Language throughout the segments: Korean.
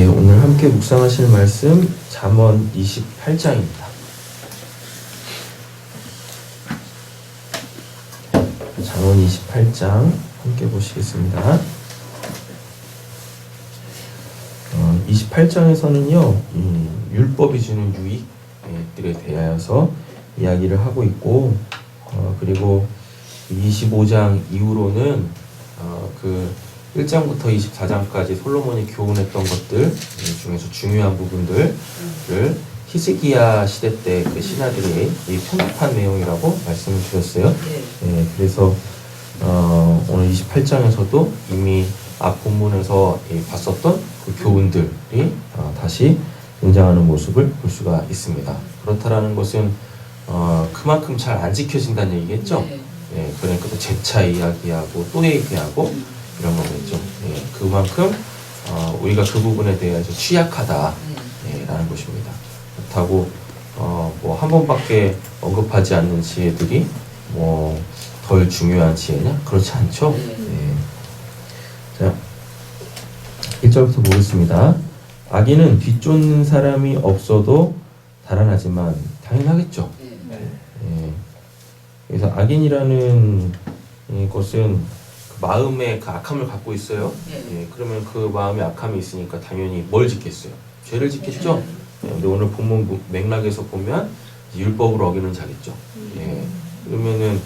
예, 오늘 함께 묵상하실 말씀 잠언 28장입니다. 잠언 28장 함께 보시겠습니다. 28장에서는요, 율법이 주는 유익들에 대하여서 이야기를 하고 있고, 그리고 25장 이후로는 그 1장부터 24장까지 솔로몬이 교훈했던 것들 중에서 중요한 부분들을 히스기야 시대 때 그 신하들이 편집한 내용이라고 말씀을 드렸어요. 네, 그래서 오늘 28장에서도 이미 앞 본문에서 봤었던 그 교훈들이 다시 등장하는 모습을 볼 수가 있습니다. 그렇다라는 것은 그만큼 잘 안 지켜진다는 얘기겠죠. 네, 그러니까 또 재차 이야기하고 또 얘기하고 이런 거겠죠. 예, 그만큼 우리가 그 부분에 대해서 취약하다 라는 것입니다. 그렇다고 뭐 한 번밖에 언급하지 않는 지혜들이 뭐 덜 중요한 지혜냐? 그렇지 않죠. 예. 자, 1절부터 보겠습니다. 악인은 뒤쫓는 사람이 없어도 달아나지만 당연하겠죠. 예. 그래서 악인이라는 것은 마음에 그 악함을 갖고 있어요. 예, 그러면 그 마음에 악함이 있으니까 당연히 뭘 짓겠어요? 죄를 짓겠죠. 예, 근데 오늘 본문 맥락에서 보면 율법을 어기는 자겠죠. 예, 그러면은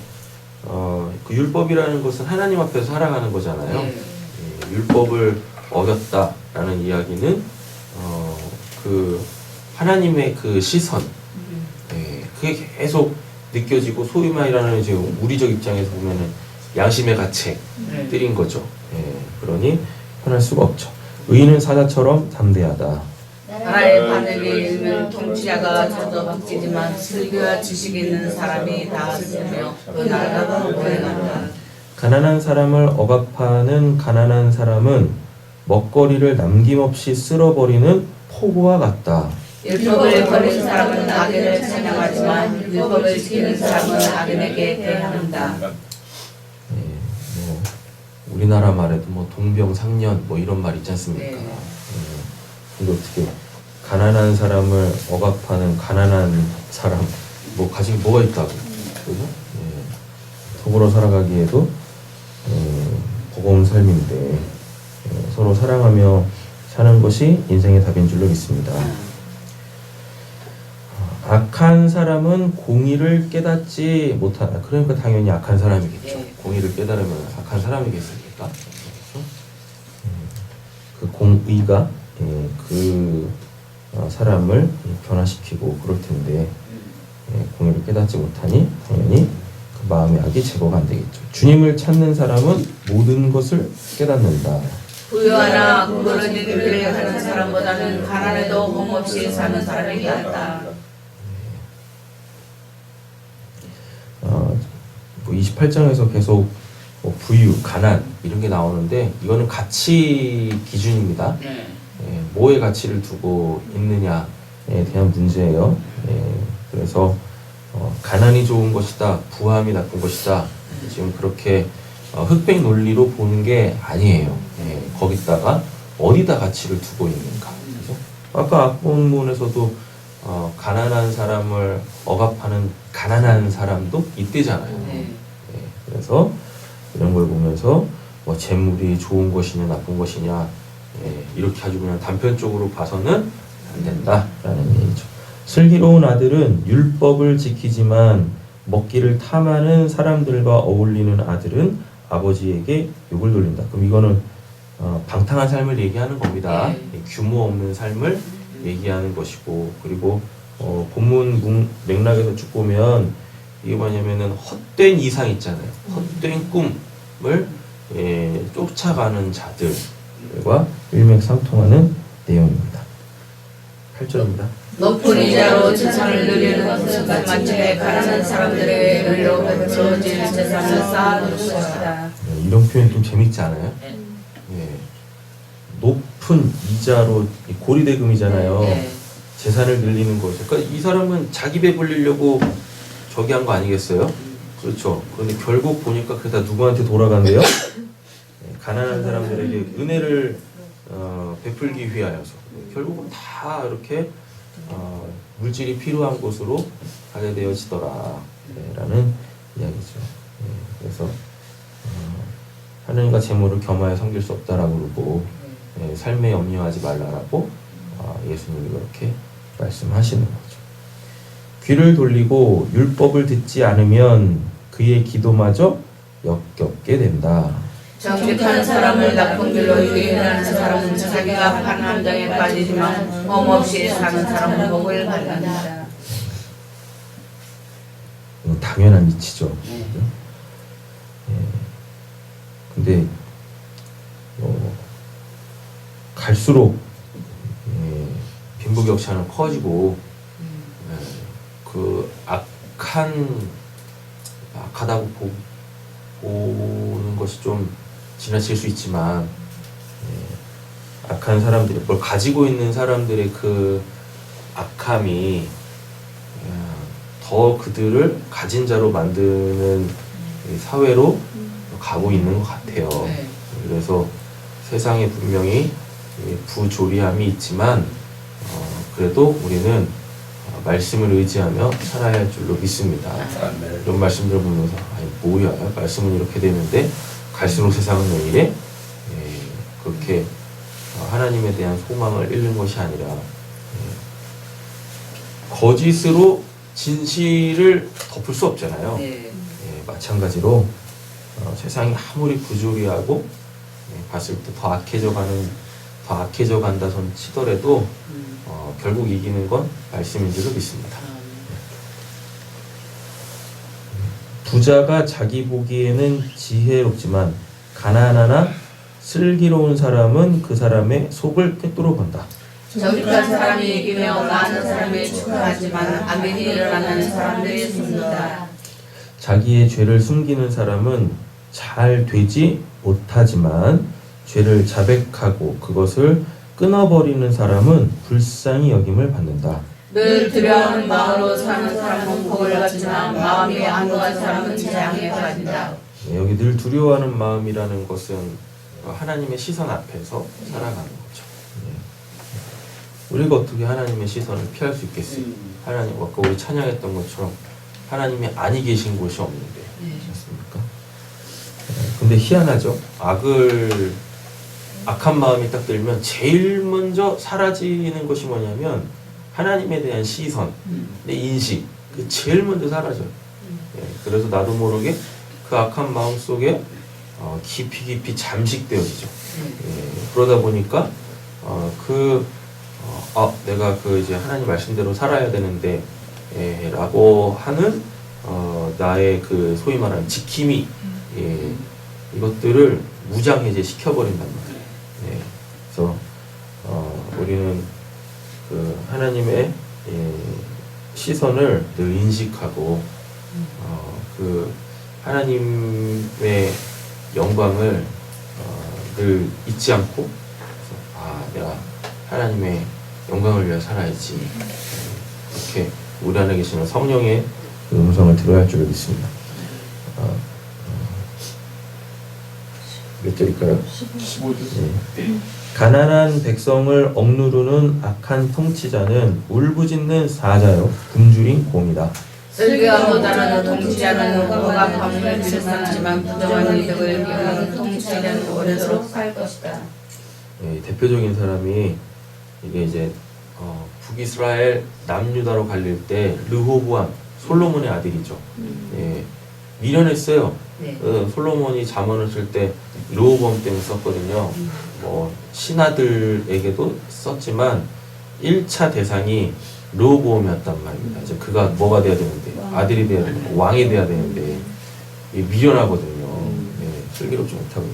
그 율법이라는 것은 하나님 앞에서 살아가는 거잖아요. 예, 율법을 어겼다라는 이야기는 그 하나님의 그 시선, 예, 그게 계속 느껴지고 소위 말하는 이제 우리적 입장에서 보면은 양심의 가책들인 거죠. 예, 그러니 편할 수가 없죠. 의인은 사자처럼 담대하다. 나라의 바늘이 일면 통치자가 저도 박지지만 슬기와 지식이 있는 사람이 다스리며 그 나라가 오래간다. 가난한 사람을 억압하는 가난한 사람은 먹거리를 남김없이 쓸어버리는 포구와 같다. 율법을 버린 사람은 악인을 찬양하지만 율법을 지키는 사람은 악인에게 대항한다. 뭐 우리나라 말에도 뭐 동병상련 뭐 이런 말 있지 않습니까? 근데 어떻게 가난한 사람을 억압하는 가난한 사람 뭐 가진 뭐가 있다고, 그죠? 더불어 살아가기에도 버거운 삶인데 서로 사랑하며 사는 것이 인생의 답인 줄로 믿습니다. 악한 사람은 공의를 깨닫지 못하다. 그러니까 당연히 악한 사람이겠죠. 공의를 깨달으면 악한 사람이겠습니까? 그렇죠? 그 공의가 그 사람을 변화시키고 그럴 텐데 공의를 깨닫지 못하니 당연히 그 마음의 악이 제거가 안 되겠죠. 주님을 찾는 사람은 모든 것을 깨닫는다. 부유하나 부르는 일을 하는 사람보다는 가난해도 험없이 사는 사람이 낫다. 28장에서 계속 부유, 가난 이런 게 나오는데 이거는 가치 기준입니다. 뭐의 가치를 두고 있느냐에 대한 문제예요. 그래서 가난이 좋은 것이다, 부함이 나쁜 것이다, 지금 그렇게 흑백 논리로 보는 게 아니에요. 거기다가 어디다 가치를 두고 있는가. 그죠? 아까 앞본문에서도 가난한 사람을 억압하는 가난한 사람도 이때잖아요. 그래서 이런 걸 보면서 뭐 재물이 좋은 것이냐 나쁜 것이냐 이렇게 아주 그냥 단편적으로 봐서는 안 된다라는 얘기죠. 슬기로운 아들은 율법을 지키지만 먹기를 탐하는 사람들과 어울리는 아들은 아버지에게 욕을 돌린다. 그럼 이거는 방탕한 삶을 얘기하는 겁니다. 규모 없는 삶을 얘기하는 것이고, 그리고 본문 맥락에서 쭉 보면 이게 뭐냐면은 헛된 이상 있잖아요. 헛된 꿈을 쫓아가는 자들과 일맥상통하는 내용입니다. 8절입니다. 높은 이자로 재산을 누리는 것은 마침내 가난한 사람들의 의로 베풀어질 재산을 쌓아둘 것이다. 이런 표현 좀 재밌지 않아요? 높은 이자로 고리대금이잖아요. 재산을 늘리는 거죠. 그러니까 이 사람은 자기 배불리려고 저기 한 거 아니겠어요? 그렇죠. 그런데 결국 보니까 그게 다 누구한테 돌아간대요? 가난한 사람들에게 은혜를 베풀기 위하여서 결국은 다 이렇게 물질이 필요한 곳으로 가게 되어지더라 라는 이야기죠. 그래서 하느님과 재물을 겸하여 섬길 수 없다라고 그러고 삶에 염려하지 말라라고 예수님이 그렇게 말씀하시는 거죠. 귀를 돌리고 율법을 듣지 않으면 그의 기도마저 역겹게 된다. 정직한 사람을 나쁜 길로 유인하는 사람은 자기가 판 함정에 빠지지만 험없이 사는 사람은 복을 받는다. 당연한 이치죠. 근데 갈수록 빈부격차는 커지고 그 악하다고 보는 것이 좀 지나칠 수 있지만 악한 사람들이 뭘 가지고 있는 사람들의 그 악함이 더 그들을 가진 자로 만드는 사회로 가고 있는 것 같아요. 그래서 세상에 분명히 부조리함이 있지만 그래도 우리는 말씀을 의지하며 살아야 할 줄로 믿습니다. 이런 말씀들을 보면서 아니 뭐야 말씀은 이렇게 되는데 갈수록 세상은 왜 이래? 그렇게 하나님에 대한 소망을 잃는 것이 아니라 거짓으로 진실을 덮을 수 없잖아요. 마찬가지로 세상이 아무리 부조리하고 봤을 때 더 악해져 간다 손 치더라도 결국 이기는 건 말씀인 줄로 믿습니다. 부자가 자기 보기에는 지혜롭지만 가난하나 슬기로운 사람은 그 사람의 속을 꿰뚫어 본다. 정직한 사람이 이기며 많은 사람이 축하하지만 악인이 일어나는 사람들이 숨는다. 자기의 죄를 숨기는 사람은 잘 되지 못하지만 죄를 자백하고 그것을 끊어버리는 사람은 불쌍히 여김을 받는다. 늘 두려워하는 마음으로 사는 사람은 복을 받지만 마음이 안도한 사람은 재앙에 빠진다. 여기 늘 두려워하는 마음이라는 것은 하나님의 시선 앞에서 살아가는 거죠. 우리가 어떻게 하나님의 시선을 피할 수 있겠어요? 하나님, 아까 우리 찬양했던 것처럼 하나님이 아니 계신 곳이 없는데 그렇습니까? 근데 희한하죠. 악한 마음이 딱 들면 제일 먼저 사라지는 것이 뭐냐면 하나님에 대한 시선, 내 인식, 그 제일 먼저 사라져요. 그래서 나도 모르게 그 악한 마음 속에 깊이 잠식되어지죠. 그러다 보니까 내가 이제 하나님 말씀대로 살아야 되는데 라고 하는 나의 그 소위 말하는 지킴이 이것들을 무장해제 시켜버린단 말이에요. 그래서 우리는 그 하나님의 시선을 늘 인식하고 그 하나님의 영광을 늘 잊지 않고 내가 하나님의 영광을 위해 살아야지 이렇게 우리 안에 계시는 성령의 그 음성을 들어야 할 줄을 믿습니다. 몇 절일까요? 15절. 가난한 백성을 억누르는 악한 통치자는 울부짖는 사자요 굶주린 곰이다. 쓸개와 모자라는 통치자는 억압함을 일삼지만 부정한 이득을 기하는 통치자는 오래도록 살 것이다. 대표적인 사람이 이게 이제 북이스라엘 남유다로 갈릴 때 르호보암 솔로몬의 아들이죠. 미련했어요. 솔로몬이 잠언을 쓸 때 르호보암 때문에 썼거든요. 신하들에게도 썼지만 1차 대상이 르호보암이었단 말입니다. 이제 그가 뭐가 돼야 되는데 아들이 돼야 되는데 왕이 돼야 되는데 미련하거든요. 슬기롭지 못하고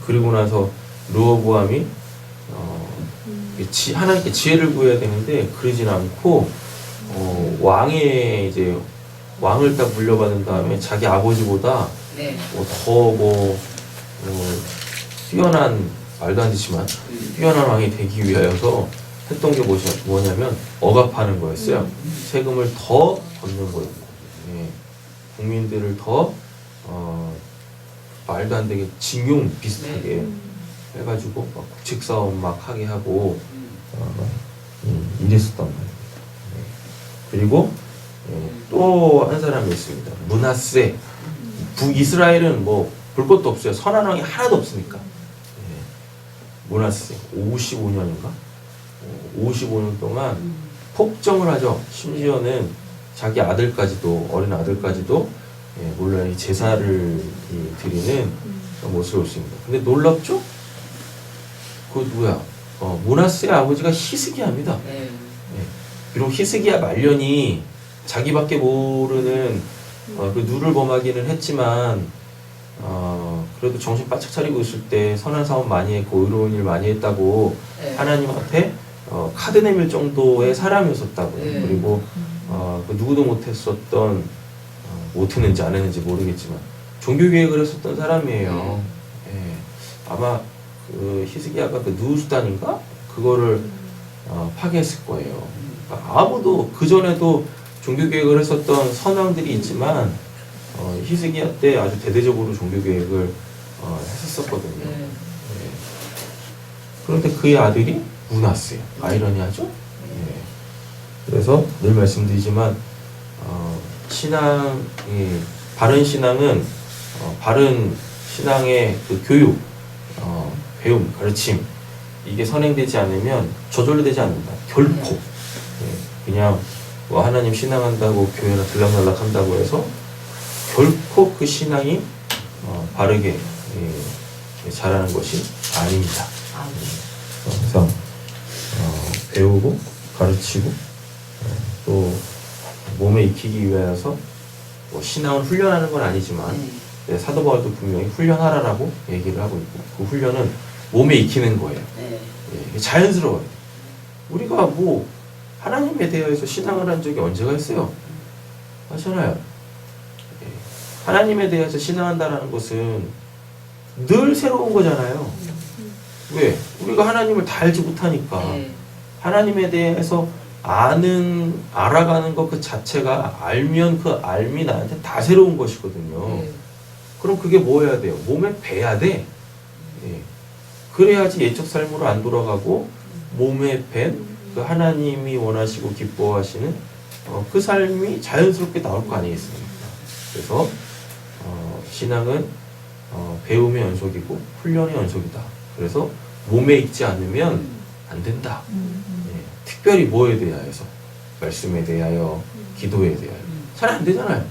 그리고 나서 르호보암이 하나님께 지혜를 구해야 되는데 그러진 않고 왕을 딱 물려받은 다음에 자기 아버지보다 더 뛰어난 말도 안 되지만 뛰어난 왕이 되기 위하여서 했던 게 뭐냐면 억압하는 거였어요. 세금을 더 걷는 거였고 국민들을 더 말도 안 되게 징용 비슷하게 해가지고 막 국책 싸움 막 하게 하고 이랬었단 말입니다. 네. 그리고 또 한 사람이 있습니다. 므낫세. 북이스라엘은 뭐 볼 것도 없어요. 선한 왕이 하나도 없으니까. 므낫세 55년인가? 55년 동안 폭정을 하죠. 심지어는 자기 아들까지도, 어린 아들까지도 물론 이 제사를 드리는 모습을 보습니다. 근데 놀랍죠? 그 누구야? 므낫세의 아버지가 히스기야입니다. 비록 히스기야 말년이 자기밖에 모르는 그 누를 범하기는 했지만 그래도 정신 바짝 차리고 있을 때 선한 사업 많이 했고 의로운 일 많이 했다고 하나님 앞에 카드 내밀 정도의 사람이었었다고요. 그리고 그 누구도 못했었던 못했는지 안 했는지 모르겠지만 종교개혁을 했었던 사람이에요. 아마 그 히스기야가 그 누수단인가 그거를 파괴했을 거예요. 그러니까 아무도 그 전에도 종교개혁을 했었던 선왕들이 있지만 히스기야 때 아주 대대적으로 종교개혁을 했었거든요. 그런데 그의 아들이 므낫세예요. 아이러니하죠? 그래서 늘 말씀드리지만 신앙이 바른 신앙은 바른 신앙의 그 교육, 배움, 가르침 이게 선행되지 않으면 저절로 되지 않는다. 결코 그냥 뭐 하나님 신앙한다고 교회나 들락날락 한다고 해서 결코 그 신앙이 바르게 자라는 것이 아닙니다. 그래서 배우고 가르치고 또 몸에 익히기 위해서 뭐 신앙을 훈련하는 건 아니지만 사도 바울도 분명히 훈련하라라고 얘기를 하고 있고 그 훈련은 몸에 익히는 거예요. 자연스러워요. 우리가 뭐 하나님에 대해서 신앙을 한 적이 언제가 있어요? 하잖아요. 하나님에 대해서 신앙한다는 것은 늘 새로운 거잖아요. 왜? 우리가 하나님을 다 알지 못하니까. 하나님에 대해서 알아가는 것 그 자체가 알면 그 알미 나한테 다 새로운 것이거든요. 그럼 그게 뭐 해야 돼요? 몸에 배야 돼. 그래야지 옛적 삶으로 안 돌아가고 몸에 밴 그 하나님이 원하시고 기뻐하시는 그 삶이 자연스럽게 나올 거 아니겠습니까? 그래서 신앙은 배움의 연속이고 훈련의 연속이다. 그래서 몸에 익지 않으면 안 된다. 특별히 뭐에 대하여서? 말씀에 대하여, 기도에 대하여. 잘 안 되잖아요.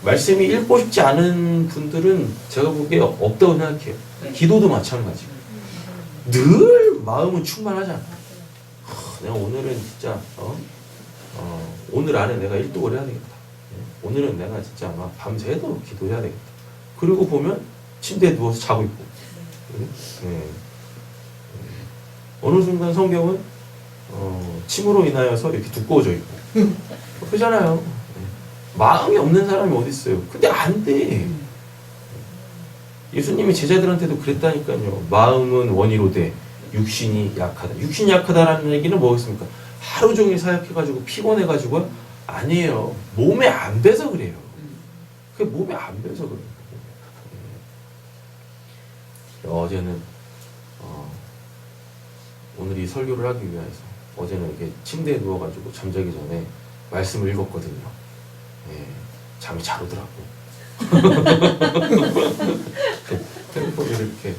말씀이 읽고 싶지 않은 분들은 제가 보기에 없다고 생각해요. 기도도 마찬가지고. 늘 마음은 충만하잖아. 내가 오늘은 진짜 오늘 안에 내가 1독을 해야 되겠다. 오늘은 내가 진짜 막 밤새도록 기도해야 되겠다. 그리고 보면 침대에 누워서 자고 있고. 어느 순간 성경은 침으로 인하여서 이렇게 두꺼워져 있고. 그러잖아요. 마음이 없는 사람이 어디 있어요? 근데 안 돼. 예수님이 제자들한테도 그랬다니까요. 마음은 원이로되 육신이 약하다. 육신이 약하다라는 얘기는 뭐겠습니까? 하루 종일 사역해가지고 피곤해가지고요? 아니에요. 몸에 안 배서 그래요. 그게 몸에 안 배서 그래요. 어제는 오늘 이 설교를 하기 위해서 어제는 이렇게 침대에 누워가지고 잠자기 전에 말씀을 읽었거든요. 잠이 잘 오더라고. 핸드폰을 이렇게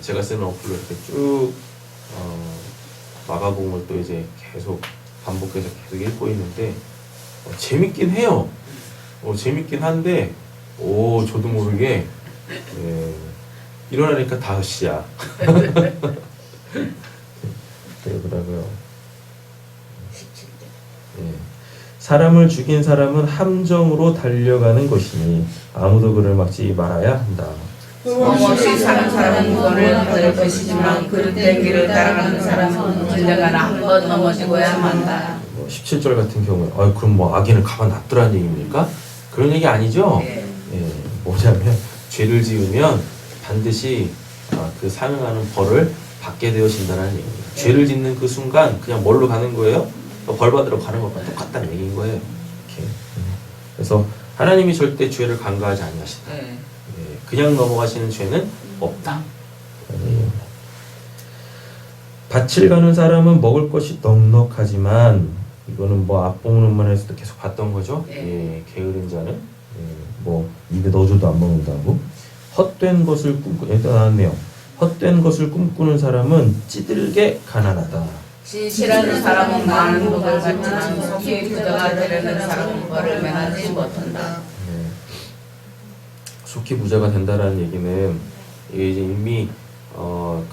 제가 쓰는 어플로 이렇게 쭉 마가복음을 또 이제 계속 반복해서 계속 읽고 있는데 재밌긴 해요. 재밌긴 한데 저도 모르게 일어나니까 5시야. 그러더라고요. 사람을 죽인 사람은 함정으로 달려가는 것이니 아무도 그를 막지 말아야 한다. 없이 사는 사람은 구원을 받을 것이지만 그릇된 길을 따라가는 사람은 언젠가는 한 번 넘어지고야 만다. 17절 같은 경우에 그럼 뭐 악인을 가만 놔두라는 얘기입니까? 그런 얘기 아니죠? 뭐냐면 죄를 지으면 반드시 그 상응하는 벌을 받게 되어진다는 얘기입니다. 죄를 짓는 그 순간 그냥 뭘로 가는 거예요? 벌 받으러 가는 것과 똑같다는 얘기인 거예요. 이렇게. 그래서 하나님이 절대 죄를 간과하지 아니하신다. 그냥 넘어가시는 죄는 없다. 밭을 가는 사람은 먹을 것이 넉넉하지만 이거는 뭐 앞부분만에서도 계속 봤던 거죠. 예, 게으른 자는 뭐 입에 넣어줘도 안 먹는다고. 헛된 것을 일단 나왔네요. 헛된 것을 꿈꾸는 사람은 찌들게 가난하다. 진실한 사람은 많은 복을 받지만 속히 부자가 되려는 사람은 벌을 면하지 못한다. 속히 부자가 된다라는 얘기는 이게 이제 이미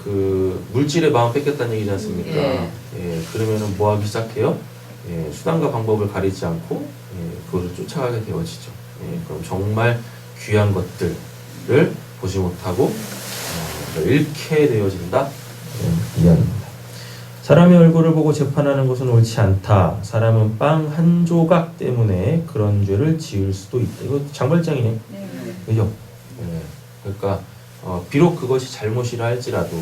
그 물질의 마음 뺏겼다는 얘기지 않습니까? 예. 예, 그러면은 뭐 하기 시작해요? 예, 수단과 방법을 가리지 않고 그것을 쫓아가게 되어지죠. 예, 그럼 정말 귀한 것들을 보지 못하고 잃게 되어진다. 이야기입니다. 사람의 얼굴을 보고 재판하는 것은 옳지 않다. 사람은 빵 한 조각 때문에 그런 죄를 지을 수도 있다. 이거 장발장이네. 그죠? 예, 그러니까 비록 그것이 잘못이라 할지라도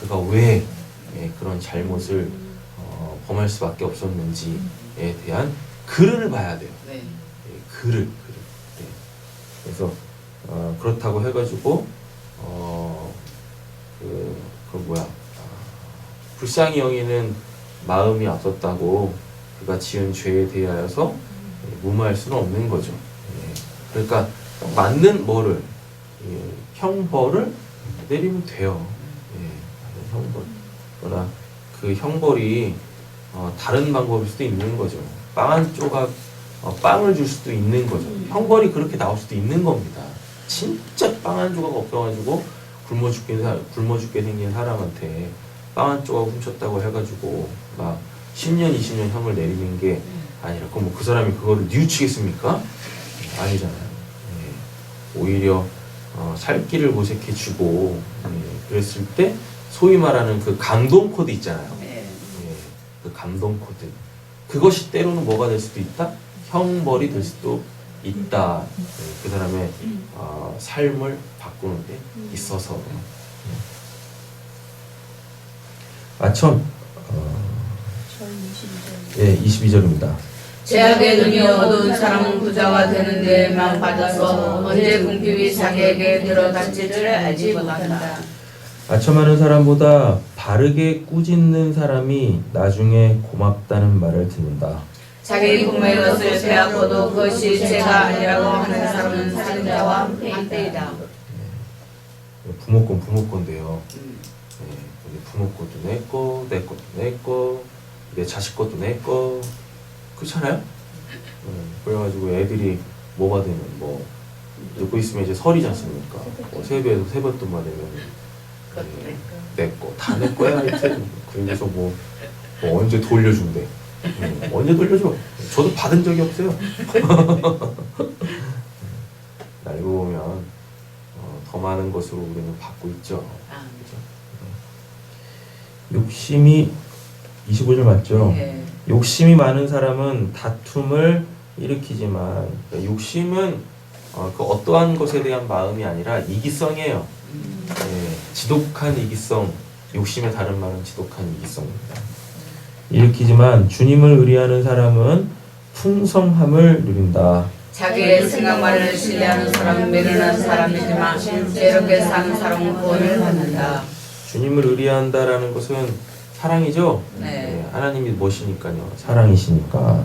그가 왜 그런 잘못을 범할 수밖에 없었는지에 대한 글을 봐야 돼요. 네. 글을. 네. 그래서 그렇다고 해가지고 불쌍히 여기는 마음이 앞섰다고 그가 지은 죄에 대하여서 무마할 수는 없는 거죠. 그러니까 맞는 뭐를 형벌을 내리면 돼요. 형벌. 그러나 그 형벌이 다른 방법일 수도 있는 거죠. 빵 한 조각 빵을 줄 수도 있는 거죠. 형벌이 그렇게 나올 수도 있는 겁니다. 진짜 빵 한 조각 없어가지고 굶어 죽게 생긴 사람한테 빵 한 조각 훔쳤다고 해가지고 막 10년, 20년 형을 내리는 게 아니라 그럼 뭐 그 사람이 그거를 뉘우치겠습니까? 아니잖아요. 오히려 살 길을 모색해주고 그랬을 때 소위 말하는 그 감동 코드 있잖아요. 그 감동 코드 그것이 때로는 뭐가 될 수도 있다? 형벌이 될 수도 있다. 그 사람의 삶을 바꾸는 데 있어서. 아첨 22절입니다. 죄악의 눈이 어두운 사람은 부자가 되는 데에만 빠져서 언제 궁핍이 자기에게 들어닥칠 줄 알지 못한다. 아첨하는 사람보다 바르게 꾸짖는 사람이 나중에 고맙다는 말을 듣는다. 자기 부모의 것을 빼앗고도 그것이 죄가 아니라고 하는 사람은 살인자와 함께이다. 부모 건데요. 부모 것도 내 거, 내 것도 내 거, 내 자식 것도 내 거. 그렇잖아요? 그래가지고 애들이 뭐가 되면 뭐 듣고 있으면 이제 설이지 않습니까? 뭐 세배에서 세뱃돈 받으면 내 거, 다 내 거야 하여튼. 그래서 뭐 언제 돌려준대. 언제 돌려줘? 저도 받은 적이 없어요. 알고 보면 더 많은 것으로 우리는 받고 있죠. 그죠? 욕심이 25절 맞죠? 네. 욕심이 많은 사람은 다툼을 일으키지만 욕심은 그 어떠한 것에 대한 마음이 아니라 이기성이에요. 지독한 이기성, 욕심의 다른 말은 지독한 이기성입니다. 일으키지만 주님을 의리하는 사람은 풍성함을 누린다. 자기의 생각만을 신뢰하는 사람은 미련한 사람이지만 이렇게 사는 사람은 구원을 받는다. 주님을 의리한다라는 것은 사랑이죠. 하나님이 무엇이니까요. 사랑이시니까.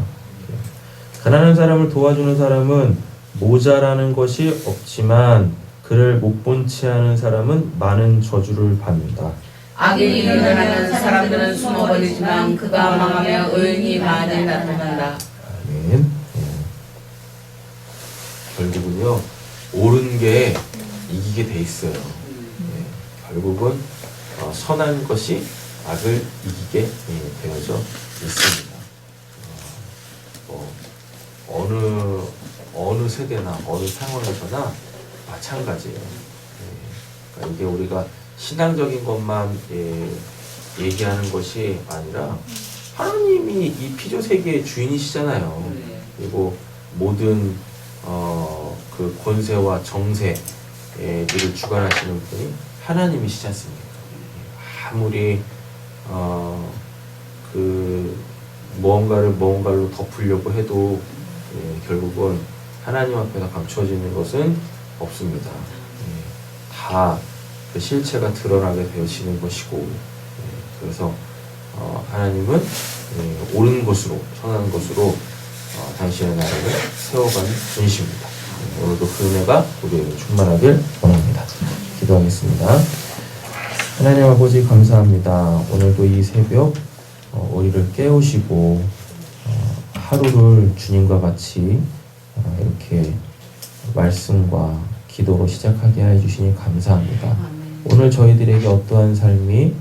가난한 사람을 도와주는 사람은 모자라는 것이 없지만 그를 못 본 채 하는 사람은 많은 저주를 받는다. 악인이 일어나는 사람들은 숨어버리지만 그가 망하며 의인이 많이 나타난다. 아멘. 결국은요 옳은 게 이기게 돼 있어요. 결국은 선한 것이 악을 이기게 되어져 있습니다. 어느 세대나 어느 상황에서나 마찬가지예요. 그러니까 이게 우리가 신앙적인 것만 얘기하는 것이 아니라 하나님이 이 피조 세계의 주인이시잖아요. 그리고 모든 그 권세와 정세를 주관하시는 분이 하나님이시지 않습니까? 아무리 그 무언가로 덮으려고 해도 결국은 하나님 앞에서 감추어지는 것은 없습니다. 다 그 실체가 드러나게 되어지는 것이고, 그래서 하나님은 옳은 것으로, 선한 것으로 당신의 나라를 세워가는 분이십니다. 오늘도 그 은혜가 우리에게 충만하길 원합니다. 기도하겠습니다. 하나님 아버지 감사합니다. 오늘도 이 새벽 우리를 깨우시고 하루를 주님과 같이 이렇게 말씀과 기도로 시작하게 해주시니 감사합니다. 오늘 저희들에게 어떠한 삶이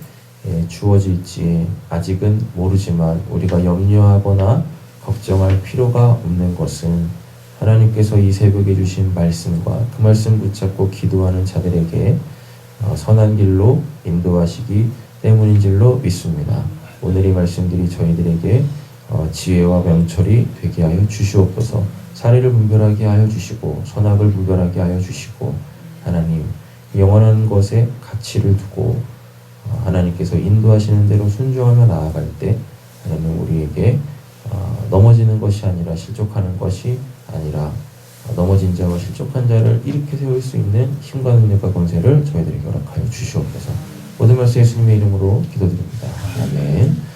주어질지 아직은 모르지만 우리가 염려하거나 걱정할 필요가 없는 것은 하나님께서 이 새벽에 주신 말씀과 그 말씀 붙잡고 기도하는 자들에게 선한 길로 인도하시기 때문인 줄로 믿습니다. 오늘 이 말씀들이 저희들에게 지혜와 명철이 되게 하여 주시옵소서. 사리를 분별하게 하여 주시고 선악을 분별하게 하여 주시고, 하나님 영원한 것에 가치를 두고 하나님께서 인도하시는 대로 순종하며 나아갈 때 하나님 우리에게 넘어지는 것이 아니라 실족하는 것이 아니라 넘어진 자와 실족한 자를 일으켜 세울 수 있는 힘과 능력과 권세를 저희들에게 허락하여 주시옵소서. 모든 말씀 예수님의 이름으로 기도드립니다. 아멘.